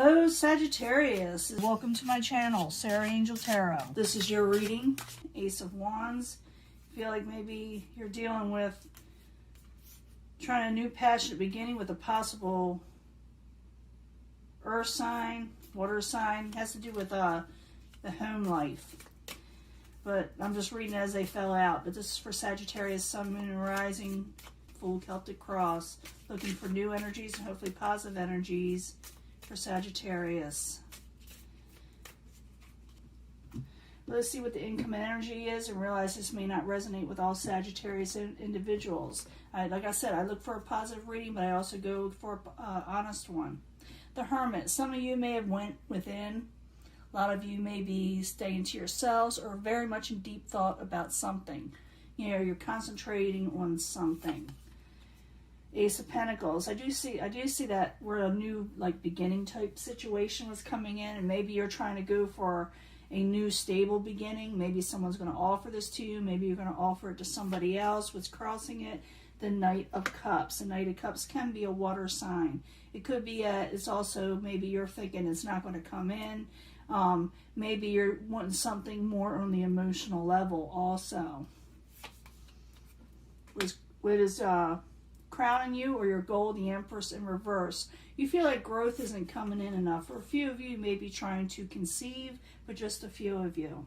Hello Sagittarius, welcome to my channel, Sarah Angel Tarot. This is your reading, Ace of Wands. Feel like maybe you're dealing with trying a new passionate beginning with a possible earth sign, water sign. It has to do with the home life. But I'm just reading as they fell out. But this is for Sagittarius, Sun, Moon, and Rising, full Celtic cross. Looking for new energies and hopefully positive energies for Sagittarius. Let's see what the income energy is and realize this may not resonate with all Sagittarius individuals. Like I said, I look for a positive reading, but I also go for an honest one. The Hermit. Some of you may have went within. A lot of you may be staying to yourselves or very much in deep thought about something. You know, you're concentrating on something. Ace of Pentacles. I do see that where a new beginning type situation was coming in, and maybe you're trying to go for a new stable beginning. Maybe someone's going to offer this to you. Maybe you're going to offer it to somebody else. What's crossing it? The Knight of Cups. The Knight of Cups can be a water sign. It could be it's also maybe you're thinking it's not going to come in. Maybe you're wanting something more on the emotional level also. What is crowning you or your goal, the Empress in reverse. You feel like growth isn't coming in enough. For a few of you, you may be trying to conceive, but just a few of you.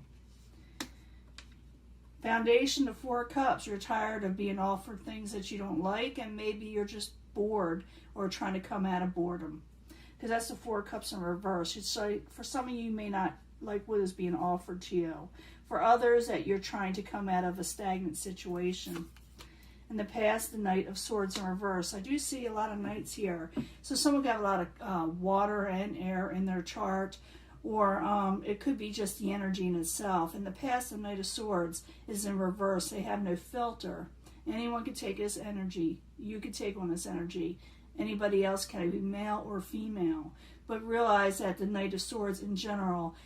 Foundation, the Four of Cups. You're tired of being offered things that you don't like, and maybe you're just bored or trying to come out of boredom. Because that's the Four of Cups in reverse. It's like, for some of you, you may not like what is being offered to you. For others, that you're trying to come out of a stagnant situation. In the past, the Knight of Swords in reverse. I do see a lot of knights here. So someone got a lot of water and air in their chart, or it could be just the energy in itself. In the past, the Knight of Swords is in reverse. They have no filter. Anyone can take this energy. You could take on this energy. Anybody else can be male or female. But realize that the Knight of Swords in general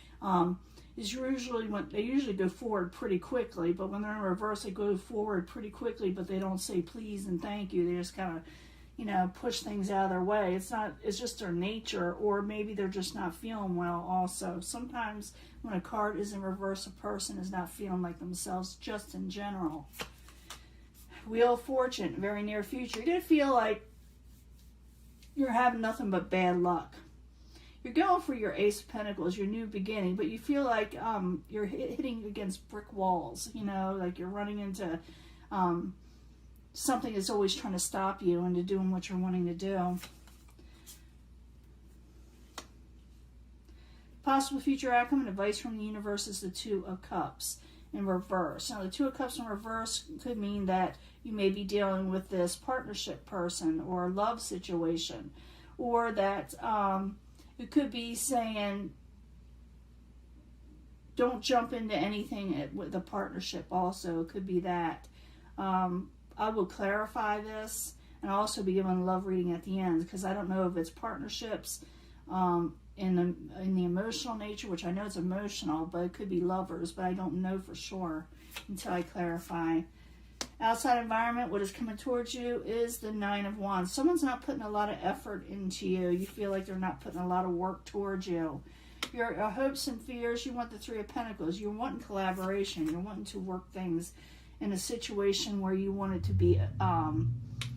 is usually when they usually go forward pretty quickly, but when they're in reverse, they go forward pretty quickly, but they don't say please and thank you. They just kind of, push things out of their way. It's just their nature, or maybe they're just not feeling well also. Sometimes when a card is in reverse, a person is not feeling like themselves just in general. Wheel of Fortune, very near future. You're going to feel like you're having nothing but bad luck. You're going for your Ace of Pentacles, your new beginning, but you feel like you're hitting against brick walls, like you're running into something that's always trying to stop you into doing what you're wanting to do. Possible future outcome and advice from the universe is the Two of Cups in reverse. Now, the Two of Cups in reverse could mean that you may be dealing with this partnership person or love situation, or that it could be saying, don't jump into anything with a partnership also. It could be that. I will clarify this and I'll also be giving a love reading at the end, because I don't know if it's partnerships in the emotional nature, which I know it's emotional, but it could be lovers, but I don't know for sure until I clarify. Outside environment, what is coming towards you is the Nine of Wands. Someone's not putting a lot of effort into you. You feel like they're not putting a lot of work towards you. Your hopes and fears, you want the Three of Pentacles. You're wanting collaboration. You're wanting to work things in a situation where you want it to be,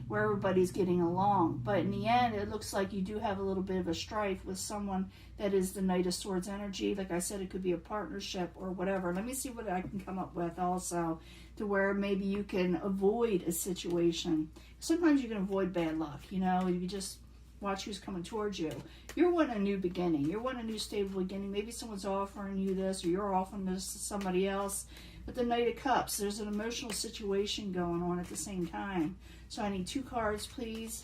where everybody's getting along. But in the end, it looks like you do have a little bit of a strife with someone that is the Knight of Swords energy. Like I said, it could be a partnership or whatever. Let me see what I can come up with also, to where maybe you can avoid a situation. Sometimes you can avoid bad luck, you just watch who's coming towards you. You're wanting a new beginning. You're wanting a new stable beginning. Maybe someone's offering you this, or you're offering this to somebody else. But the Knight of Cups, there's an emotional situation going on at the same time. So I need 2 cards, please,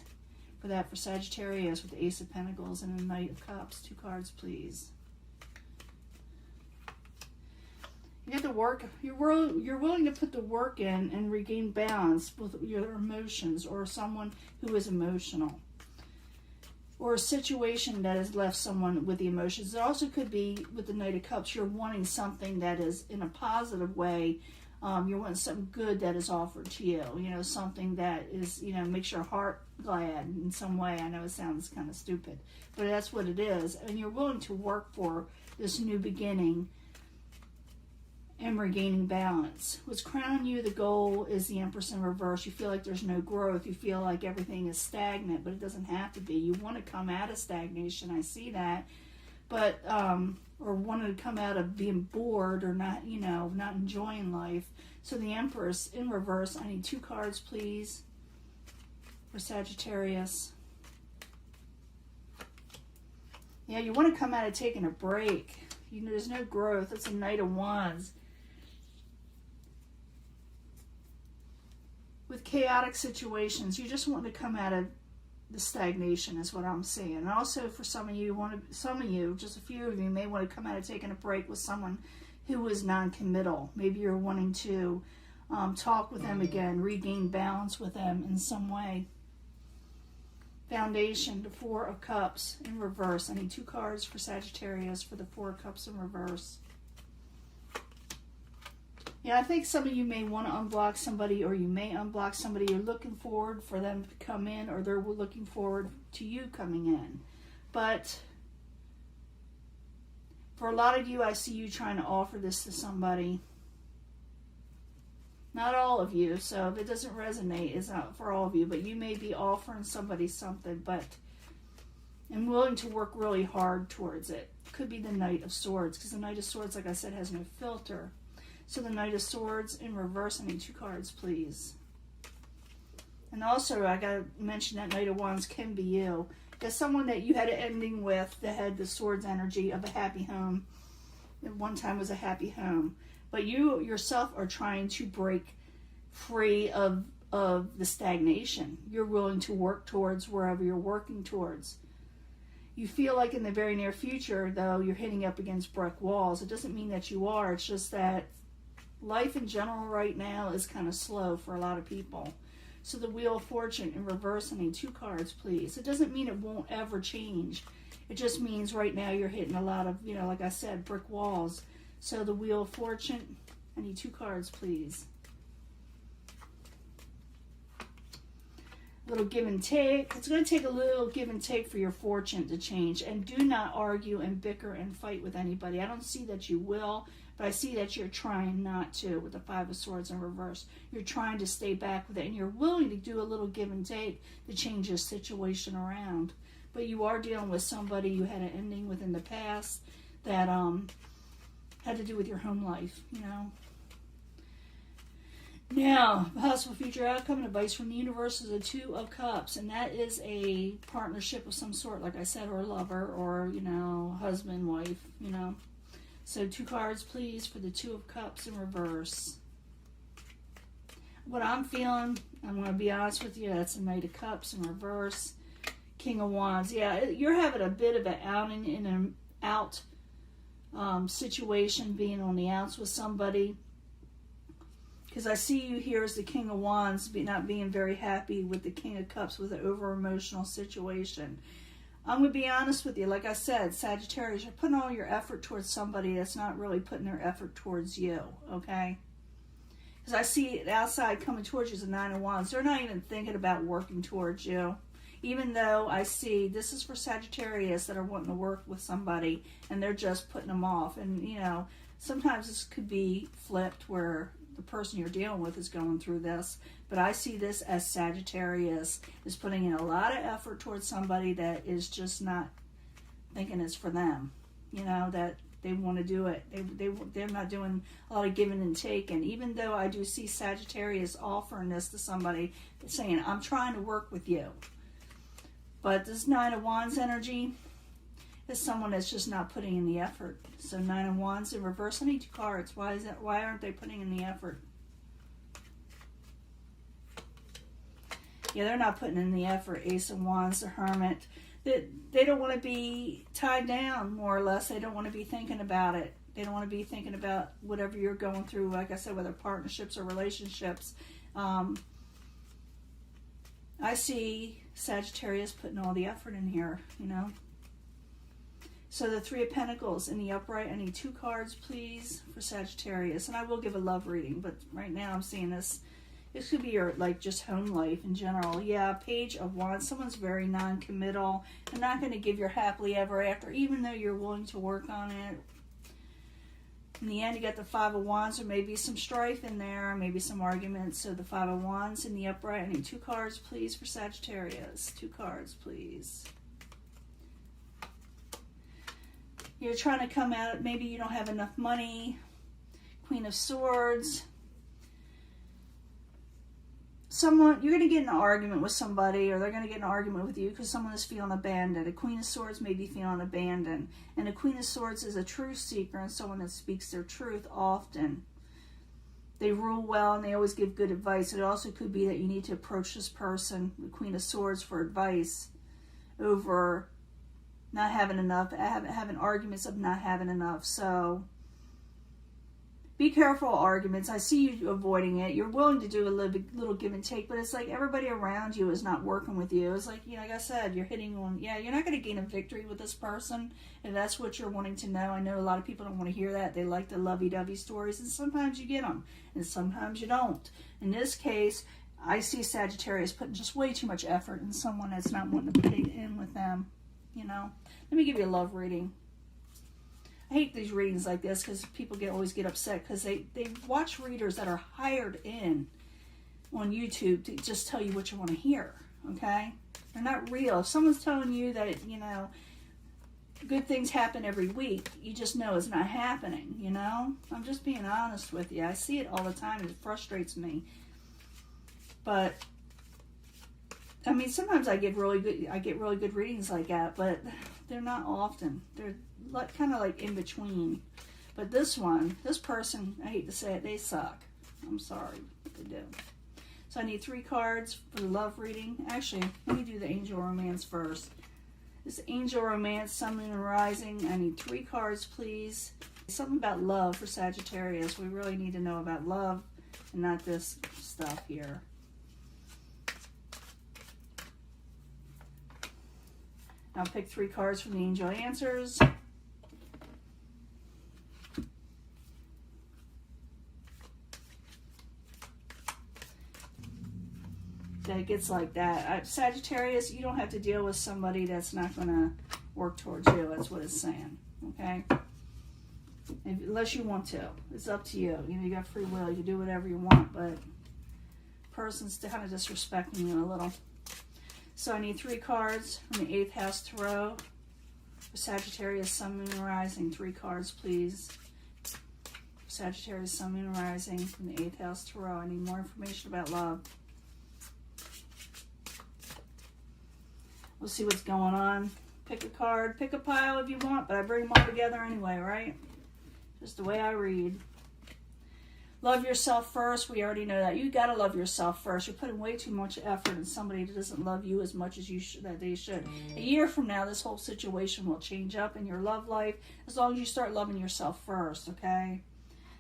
for that, for Sagittarius with the Ace of Pentacles and the Knight of Cups. 2 cards, please. You have to work. You're willing to put the work in and regain balance with your emotions, or someone who is emotional, or a situation that has left someone with the emotions. It also could be with the Knight of Cups, you're wanting something that is in a positive way You're wanting something good that is offered to you. You know, something that is, you know, makes your heart glad in some way. I know it sounds kind of stupid, but that's what it is. And you're willing to work for this new beginning and regaining balance. What's crowning you, the goal, is the Empress in reverse. You feel like there's no growth. You feel like everything is stagnant, but it doesn't have to be. You want to come out of stagnation. I see that. But, or wanted to come out of being bored or not, you know, not enjoying life. So the Empress in reverse, I need 2 cards, please, for Sagittarius. Yeah, you want to come out of taking a break. You know, there's no growth. It's a Knight of Wands. With chaotic situations, you just want to come out of the stagnation is what I'm seeing. And also for some of you, just a few of you, may want to come out of taking a break with someone who is non-committal. Maybe you're wanting to talk with them again, regain balance with them in some way. Foundation, the 4 of Cups in reverse. I need 2 cards for Sagittarius for the 4 of Cups in reverse. Yeah, I think some of you may want to unblock somebody, or you may unblock somebody. You're looking forward for them to come in, or they're looking forward to you coming in. But for a lot of you, I see you trying to offer this to somebody. Not all of you, so if it doesn't resonate, it's not for all of you. But you may be offering somebody something, but I'm willing to work really hard towards it. Could be the Knight of Swords, because the Knight of Swords, like I said, has no filter. So the Knight of Swords in reverse, I need 2 cards, please. And also, I got to mention that Knight of Wands can be you. There's someone that you had an ending with that had the Swords energy of a happy home. At one time was a happy home. But you yourself are trying to break free of the stagnation. You're willing to work towards wherever you're working towards. You feel like in the very near future, though, you're hitting up against brick walls. It doesn't mean that you are. It's just that life in general right now is kind of slow for a lot of people. So the Wheel of Fortune in reverse, I need 2 cards, please. It doesn't mean it won't ever change. It just means right now you're hitting a lot of, you know, like I said, brick walls. So the Wheel of Fortune, I need 2 cards, please. Little give and take. It's going to take a little give and take for your fortune to change. And do not argue and bicker and fight with anybody. I don't see that you will, but I see that you're trying not to with the 5 of Swords in reverse. You're trying to stay back with it, and you're willing to do a little give and take to change your situation around. But you are dealing with somebody you had an ending with in the past that had to do with your home life, you know. Now, possible future outcome and advice from the universe is a 2 of Cups, and that is a partnership of some sort, like I said, or a lover, or, you know, husband, wife, you know. So 2 cards, please, for the 2 of Cups in reverse. What I'm feeling, I'm going to be honest with you, that's a Knight of Cups in reverse. King of Wands. Yeah, you're having a bit of an outing in an out situation, being on the outs with somebody. Because I see you here as the King of Wands, not being very happy with the King of Cups with an over-emotional situation. I'm going to be honest with you. Like I said, Sagittarius, you're putting all your effort towards somebody that's not really putting their effort towards you, okay? Because I see it outside coming towards you as a 9 of Wands. They're not even thinking about working towards you. Even though I see this is for Sagittarius that are wanting to work with somebody and they're just putting them off. And, you know, sometimes this could be flipped where the person you're dealing with is going through this. But I see this as Sagittarius is putting in a lot of effort towards somebody that is just not thinking it's for them. You know, that they want to do it. They're not doing a lot of giving and taking. Even though I do see Sagittarius offering this to somebody, saying, I'm trying to work with you. But this 9 of Wands energy is someone that's just not putting in the effort. So 9 of Wands in reverse. I need 2 cards. Why is that? Why aren't they putting in the effort? Yeah, they're not putting in the effort. Ace of Wands, the Hermit. They don't want to be tied down, more or less. They don't want to be thinking about it. They don't want to be thinking about whatever you're going through, like I said, whether partnerships or relationships. I see Sagittarius putting all the effort in here, you know. So the Three of Pentacles in the upright. I need 2 cards, please, for Sagittarius. And I will give a love reading, but right now I'm seeing this. This could be your, like, just home life in general. Yeah, Page of Wands. Someone's very non-committal. They're not going to give your happily ever after, even though you're willing to work on it. In the end, you got the Five of Wands. There may be some strife in there, maybe some arguments. So the Five of Wands in the upright. I need 2 cards, please, for Sagittarius. 2 cards, please. You're trying to come out, maybe you don't have enough money. Queen of Swords. Someone, you're going to get in an argument with somebody, or they're going to get in an argument with you because someone is feeling abandoned. A Queen of Swords may be feeling abandoned. And a Queen of Swords is a truth seeker and someone that speaks their truth often. They rule well and they always give good advice. It also could be that you need to approach this person, the Queen of Swords, for advice over not having enough, having arguments of not having enough. So be careful of arguments. I see you avoiding it. You're willing to do a little give and take, but it's like everybody around you is not working with you. It's like, you know, like I said, you're hitting on, yeah, you're not going to gain a victory with this person if that's what you're wanting to know. I know a lot of people don't want to hear that. They like the lovey-dovey stories, and sometimes you get them, and sometimes you don't. In this case, I see Sagittarius putting just way too much effort in someone that's not wanting to put it in with them, you know. Let me give you a love reading. I hate these readings like this because people always get upset because they watch readers that are hired in on YouTube to just tell you what you want to hear, okay? They're not real. If someone's telling you that, you know, good things happen every week, you just know it's not happening, you know? I'm just being honest with you. I see it all the time and it frustrates me. But I mean, sometimes I get really good readings like that, but they're not often. They're like kind of like in between. But this one, this person, I hate to say it, they suck. I'm sorry, but they do. So I need 3 cards for the love reading. Actually, let me do the angel romance first. This angel romance, sun, moon, and rising. I need 3 cards, please. Something about love for Sagittarius. We really need to know about love and not this stuff here. I'll pick 3 cards from the angel answers. That it gets like that. Sagittarius, you don't have to deal with somebody that's not going to work towards you. That's what it's saying. Okay? Unless you want to. It's up to you. You know, you got free will. You can do whatever you want, but person's kind of disrespecting you a little. So I need 3 cards from the 8th house tarot for Sagittarius, sun, moon, and rising. 3 cards, please. Sagittarius, sun, moon, and rising from the 8th house tarot. I need more information about love. We'll see what's going on. Pick a card, pick a pile if you want, but I bring them all together anyway, right? Just the way I read. Love yourself first. We already know that. You got to love yourself first. You're putting way too much effort in somebody that doesn't love you as much as that they should. A year from now, this whole situation will change up in your love life as long as you start loving yourself first, okay?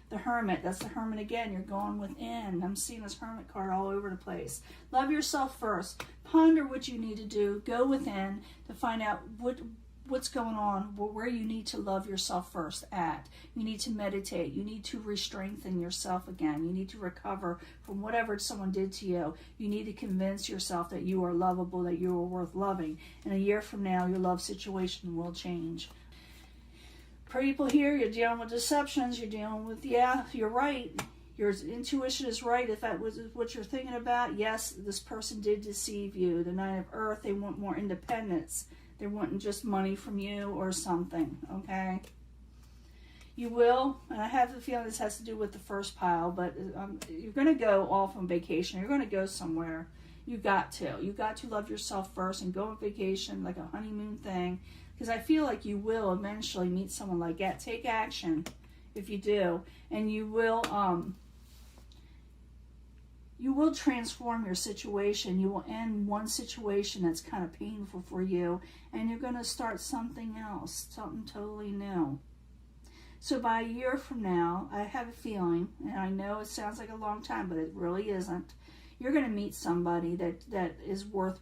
The Hermit. That's the Hermit again. You're going within. I'm seeing this Hermit card all over the place. Love yourself first. Ponder what you need to do. Go within to find out what's going on, where you need to love yourself first at. You need to meditate. You need to re-strengthen yourself again. You need to recover from whatever someone did to you. You need to convince yourself that you are lovable, that you are worth loving. And a year from now, your love situation will change. People here, you're dealing with deceptions. You're dealing with, yeah, you're right. Your intuition is right. If that was what you're thinking about, yes, this person did deceive you. The Nine of Earth, they want more independence. They're wanting just money from you or something, okay? You will, and I have the feeling this has to do with the first pile, but you're going to go off on vacation. You're going to go somewhere. You got to. You got to love yourself first and go on vacation like a honeymoon thing, because I feel like you will eventually meet someone like that. Take action if you do, and you will transform your situation. You will end one situation that's kind of painful for you, and you're going to start something else, something totally new. So by a year from now, I have a feeling, and I know it sounds like a long time, but it really isn't. You're going to meet somebody that is worth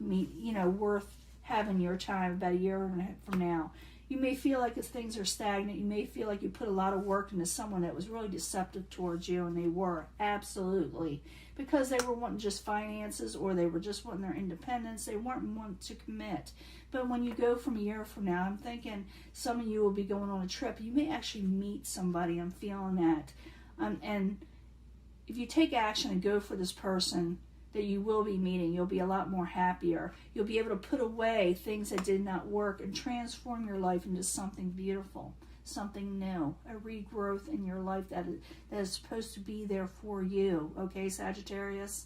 having your time about a year from now. You may feel like if things are stagnant. You may feel like you put a lot of work into someone that was really deceptive towards you, and they were, absolutely. Because they were wanting just finances, or they were just wanting their independence. They weren't wanting to commit. But when you go from a year from now, I'm thinking some of you will be going on a trip. You may actually meet somebody. I'm feeling that. And if you take action and go for this person that you will be meeting, you'll be a lot more happier. You'll be able to put away things that did not work and transform your life into something beautiful, something new, a regrowth in your life that is supposed to be there for you. Okay, Sagittarius?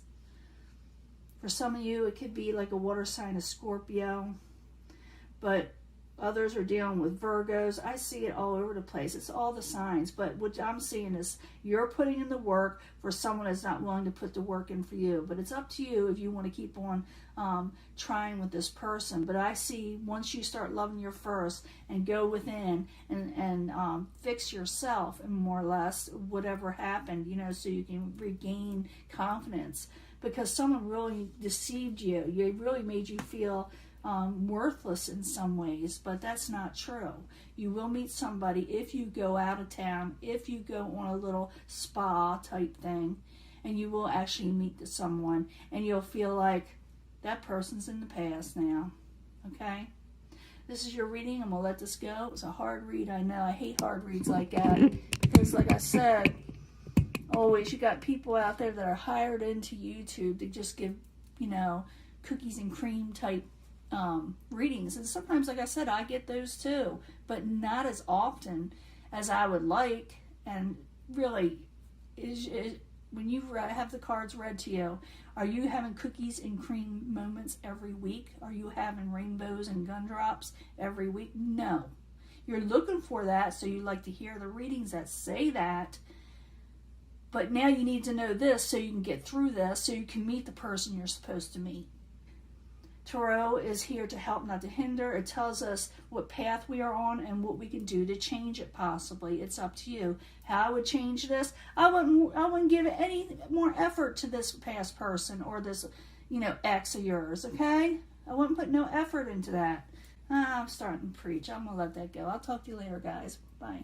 For some of you, it could be like a water sign of Scorpio, but others are dealing with Virgos. I see it all over the place. It's all the signs. But what I'm seeing is you're putting in the work for someone that's not willing to put the work in for you. But it's up to you if you want to keep on trying with this person. But I see once you start loving your first and go within and fix yourself, and more or less whatever happened, so you can regain confidence. Because someone really deceived you. They really made you feel worthless in some ways, but that's not true. You will meet somebody if you go out of town, if you go on a little spa type thing, and you will actually meet someone, and you'll feel like that person's in the past now. Okay? This is your reading. I'm going to let this go. It's a hard read, I know. I hate hard reads like that, because like I said, always you got people out there that are hired into YouTube to just give, cookies and cream type readings, and sometimes, like I said, I get those too, but not as often as I would like. And really, when you have the cards read to you, are you having cookies and cream moments every week? Are you having rainbows and gumdrops every week? No. You're looking for that, so you like to hear the readings that say that, but now you need to know this so you can get through this, so you can meet the person you're supposed to meet. Tarot is here to help, not to hinder. It tells us what path we are on and what we can do to change it possibly. It's up to you. How I would change this, I wouldn't give any more effort to this past person or this, ex of yours, okay? I wouldn't put no effort into that. I'm starting to preach. I'm going to let that go. I'll talk to you later, guys. Bye.